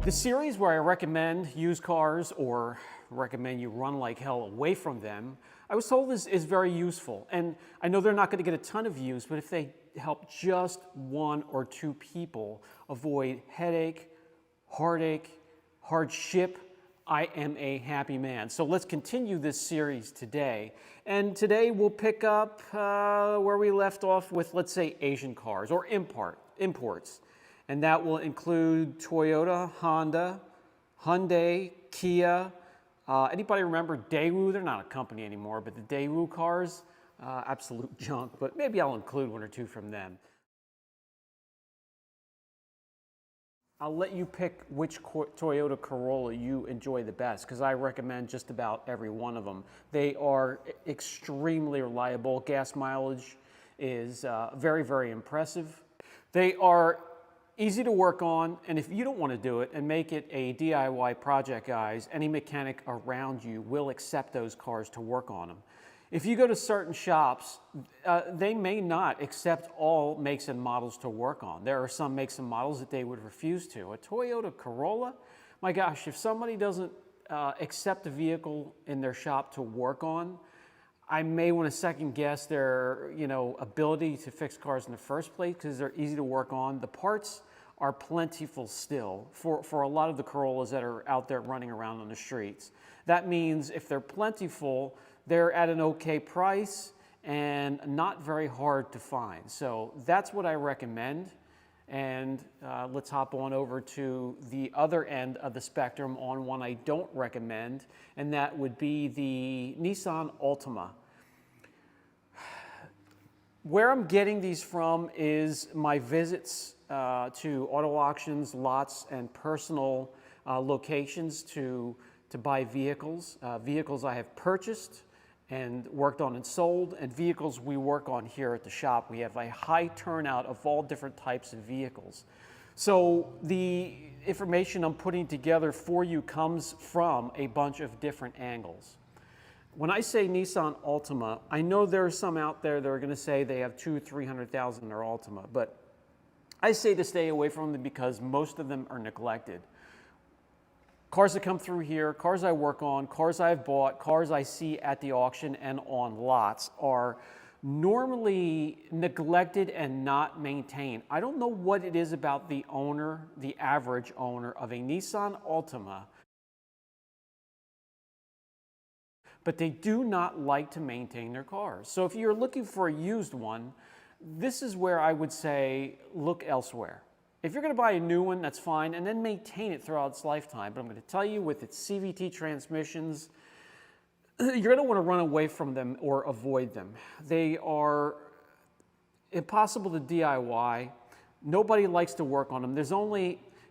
The series where I recommend used cars or recommend you run like hell away from them, I was told is very useful. And I know they're not going to get a ton of views, but if they help just one or two people avoid headache, heartache, hardship, I am a happy man. So let's continue this series today. And today we'll pick up where we left off with, let's say, Asian cars or imports. And that will include Toyota, Honda, Hyundai, Kia. Anybody remember Daewoo? They're not a company anymore, but the Daewoo cars, absolute junk, but maybe I'll include one or two from them. I'll let you pick which Toyota Corolla you enjoy the best, because I recommend just about every one of them. They are extremely reliable. Gas mileage is very, very impressive. They are easy to work on, and if you don't want to do it and make it a DIY project, guys, any mechanic around you will accept those cars to work on them. If you go to certain shops, they may not accept all makes and models to work on. There are some makes and models that they would refuse to. A Toyota Corolla, my gosh, if somebody doesn't accept a vehicle in their shop to work on, I may want to second guess their ability to fix cars in the first place, because they're easy to work on. The parts are plentiful still for a lot of the Corollas that are out there running around on the streets. That means if they're plentiful, they're at an okay price and not very hard to find. So that's what I recommend. And let's hop on over to the other end of the spectrum on one I don't recommend, and that would be the Nissan Altima. Where I'm getting these from is my visits to auto auctions, lots, and personal locations to buy vehicles. Vehicles I have purchased and worked on and sold, and vehicles we work on here at the shop. We have a high turnout of all different types of vehicles. So the information I'm putting together for you comes from a bunch of different angles. When I say Nissan Altima, I know there are some out there that are going to say they have 200,000-300,000 in their Altima, but I say to stay away from them because most of them are neglected. Cars that come through here, cars I work on, cars I've bought, cars I see at the auction and on lots are normally neglected and not maintained. I don't know what it is about the owner, the average owner of a Nissan Altima, but they do not like to maintain their cars. So if you're looking for a used one, this is where I would say look elsewhere. If you're going to buy a new one, that's fine, and then maintain it throughout its lifetime. But I'm going to tell you, with its CVT transmissions, you're going to want to run away from them or avoid them. They are impossible to DIY. Nobody likes to work on them.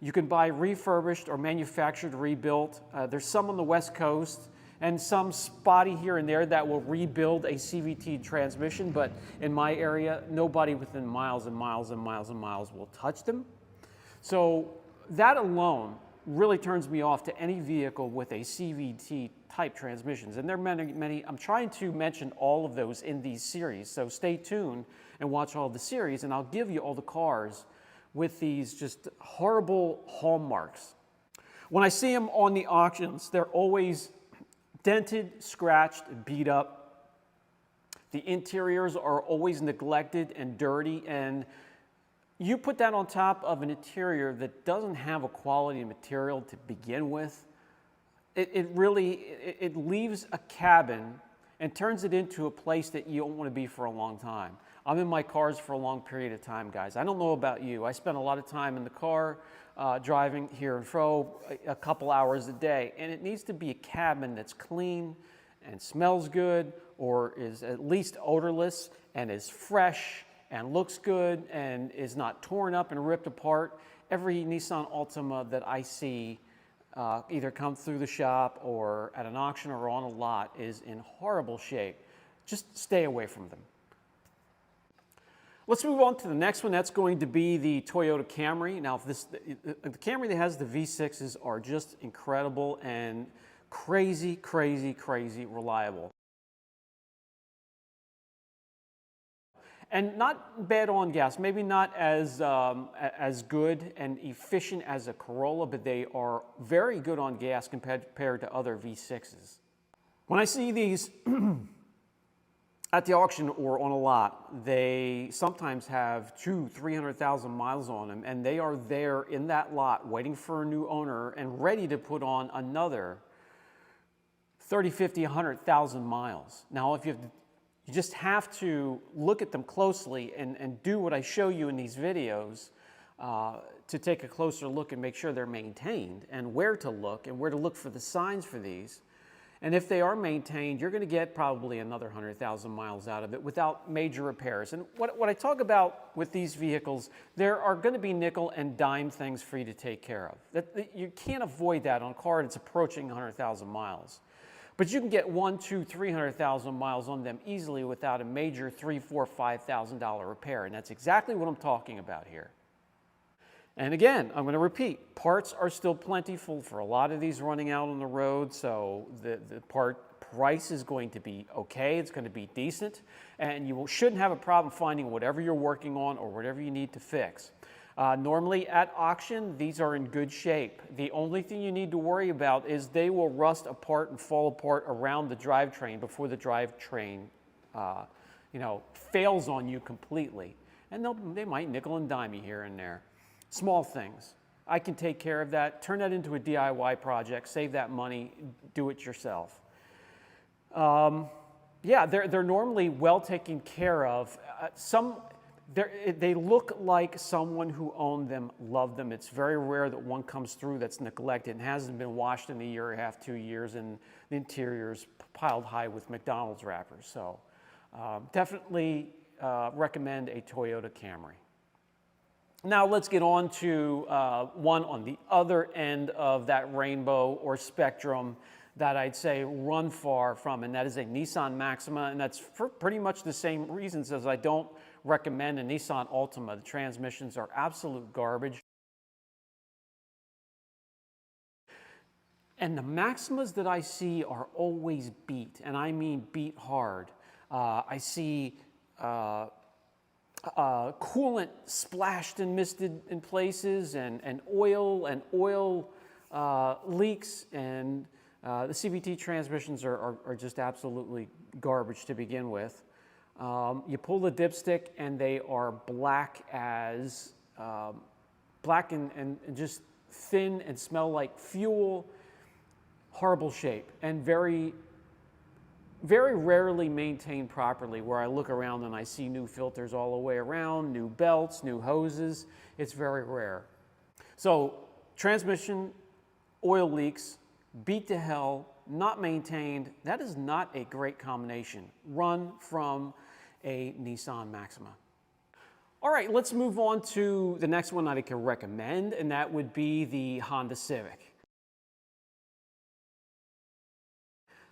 You can buy refurbished or manufactured rebuilt. There's some on the West Coast and some spotty here and there that will rebuild a CVT transmission, but in my area, nobody within miles and miles and miles and miles will touch them. So that alone really turns me off to any vehicle with a CVT type transmissions. And there are many. I'm trying to mention all of those in these series, so stay tuned and watch all the series, and I'll give you all the cars with these just horrible hallmarks. When I see them on the auctions, they're always dented, scratched, beat up. The interiors are always neglected and dirty, and you put that on top of an interior that doesn't have a quality material to begin with, it leaves a cabin and turns it into a place that you don't want to be for a long time. I'm in my cars for a long period of time, guys. I don't know about you. I spend a lot of time in the car, driving here and fro a couple hours a day, and it needs to be a cabin that's clean and smells good, or is at least odorless and is fresh and looks good and is not torn up and ripped apart. Every Nissan Altima that I see either come through the shop or at an auction or on a lot is in horrible shape. Just stay away from them. Let's move on to the next one. That's going to be the Toyota Camry. Now, the Camry that has the V6s are just incredible and crazy, crazy, crazy reliable. And not bad on gas, maybe not as good and efficient as a Corolla, but they are very good on gas compared to other V6s. When I see these at the auction or on a lot, they sometimes have 200,000-300,000 miles on them, and they are there in that lot waiting for a new owner and ready to put on another 30, 50, 100,000 miles. Now, if you just have to look at them closely and do what I show you in these videos to take a closer look and make sure they're maintained, and where to look for the signs for these. And if they are maintained, you're going to get probably another 100,000 miles out of it without major repairs. And what I talk about with these vehicles, there are going to be nickel and dime things for you to take care of. You can't avoid that on a car that's approaching 100,000 miles. But you can get 100,000, 200,000, 300,000 miles on them easily without a major $3,000, $4,000, $5,000 repair. And that's exactly what I'm talking about here. And again, I'm going to repeat, parts are still plentiful for a lot of these running out on the road, so the part price is going to be okay, it's going to be decent, and you shouldn't have a problem finding whatever you're working on or whatever you need to fix. Normally at auction, these are in good shape. The only thing you need to worry about is they will rust apart and fall apart around the drivetrain before the drivetrain fails on you completely. And they might nickel and dime you here and there. Small things. I can take care of that, turn that into a DIY project, save that money, do it yourself. Yeah, they're normally well taken care of. They look like someone who owned them loved them. It's very rare that one comes through that's neglected and hasn't been washed in a year and a half, 2 years, and the interior's piled high with McDonald's wrappers. So definitely recommend a Toyota Camry. Now let's get on to one on the other end of that rainbow or spectrum that I'd say run far from, and that is a Nissan Maxima, and that's for pretty much the same reasons as I don't recommend a Nissan Altima. The transmissions are absolute garbage. And the Maximas that I see are always beat, and I mean beat hard. I see coolant splashed and misted in places, and oil leaks, and the CVT transmissions are just absolutely garbage to begin with. You pull the dipstick and they are black as black and just thin and smell like fuel. Horrible shape, and very rarely maintained properly, where I look around and I see new filters all the way around, new belts, new hoses. It's very rare. So transmission, oil leaks, beat to hell, not maintained, that is not a great combination. Run from a Nissan Maxima. All right, let's move on to the next one that I can recommend, and that would be the Honda Civic.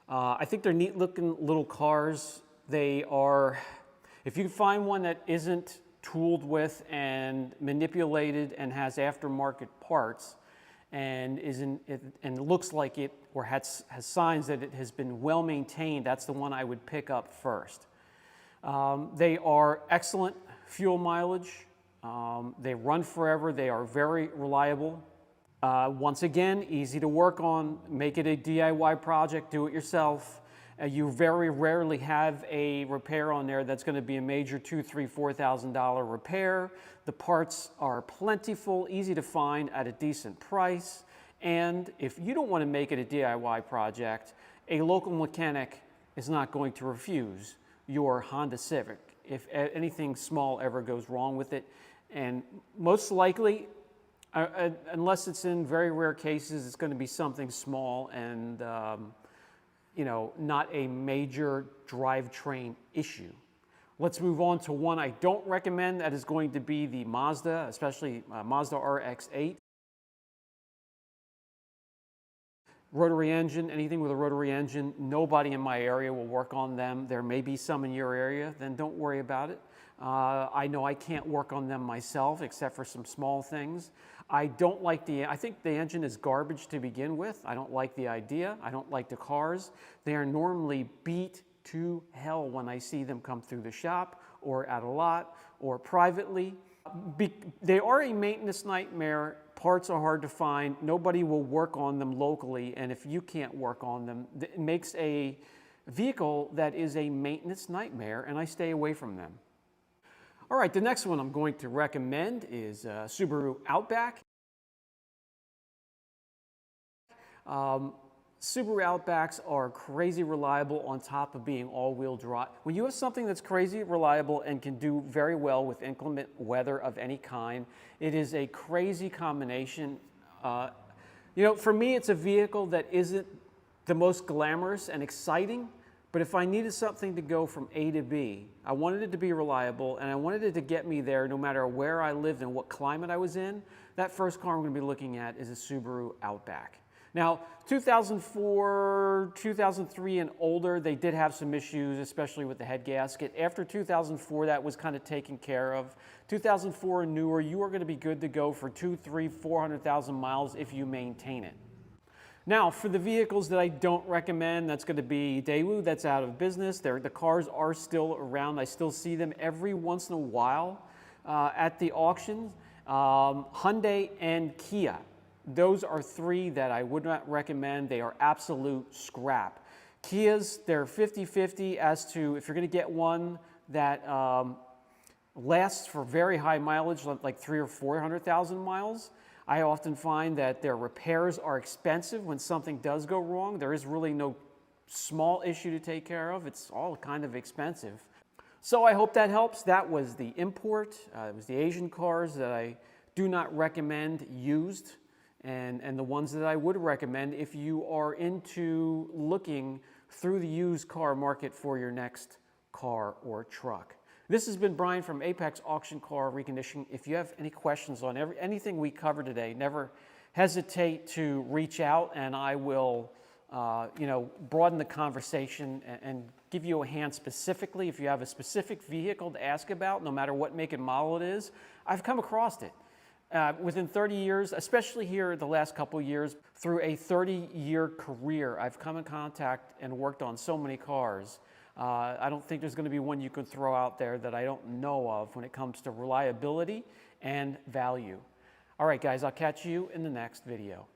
I think they're neat looking little cars. They are, if you find one that isn't tooled with and manipulated and has aftermarket parts and looks like it, or has signs that it has been well maintained, that's the one I would pick up first. They are excellent fuel mileage. They run forever. They are very reliable. Once again, easy to work on. Make it a DIY project, do it yourself. You very rarely have a repair on there that's going to be a major $2,000, $3,000, $4,000 repair. The parts are plentiful, easy to find at a decent price. And if you don't want to make it a DIY project, a local mechanic is not going to refuse your Honda Civic if anything small ever goes wrong with it. And most likely, unless it's in very rare cases, it's going to be something small and not a major drivetrain issue. Let's move on to one I don't recommend. That is going to be the Mazda, especially Mazda RX-8. Rotary engine, anything with a rotary engine, nobody in my area will work on them. There may be some in your area, then don't worry about it. I know I can't work on them myself except for some small things. I think the engine is garbage to begin with. I don't like the idea. I don't like the cars. They are normally beat to hell when I see them come through the shop or at a lot or privately. They are a maintenance nightmare. Parts are hard to find. Nobody will work on them locally, and if you can't work on them, it makes a vehicle that is a maintenance nightmare, and I stay away from them. All right, the next one I'm going to recommend is Subaru Outback. Subaru Outbacks are crazy reliable on top of being all-wheel drive. When you have something that's crazy reliable and can do very well with inclement weather of any kind, it is a crazy combination. For me, it's a vehicle that isn't the most glamorous and exciting, but if I needed something to go from A to B, I wanted it to be reliable and I wanted it to get me there no matter where I lived and what climate I was in. That first car I'm going to be looking at is a Subaru Outback. Now, 2004, 2003 and older, they did have some issues, especially with the head gasket. After 2004, that was kind of taken care of. 2004 and newer, you are going to be good to go for 200,000, 300,000, 400,000 miles if you maintain it. Now, for the vehicles that I don't recommend, that's going to be Daewoo. That's out of business. The cars are still around. I still see them every once in a while at the auctions. Hyundai and Kia. Those are three that I would not recommend. They are absolute scrap. Kias, they're 50-50 as to if you're going to get one that lasts for very high mileage, like 300,000 or 400,000 miles. I often find that their repairs are expensive when something does go wrong. There is really no small issue to take care of. It's all kind of expensive. So I hope that helps. That was the import. It was the Asian cars that I do not recommend used. And the ones that I would recommend if you are into looking through the used car market for your next car or truck. This has been Brian from Apex Auction Car Reconditioning. If you have any questions on anything we covered today, never hesitate to reach out and I will broaden the conversation and give you a hand specifically. If you have a specific vehicle to ask about, no matter what make and model it is, I've come across it. Within 30 years, especially here the last couple of years, through a 30-year career, I've come in contact and worked on so many cars. I don't think there's going to be one you can throw out there that I don't know of when it comes to reliability and value. All right, guys, I'll catch you in the next video.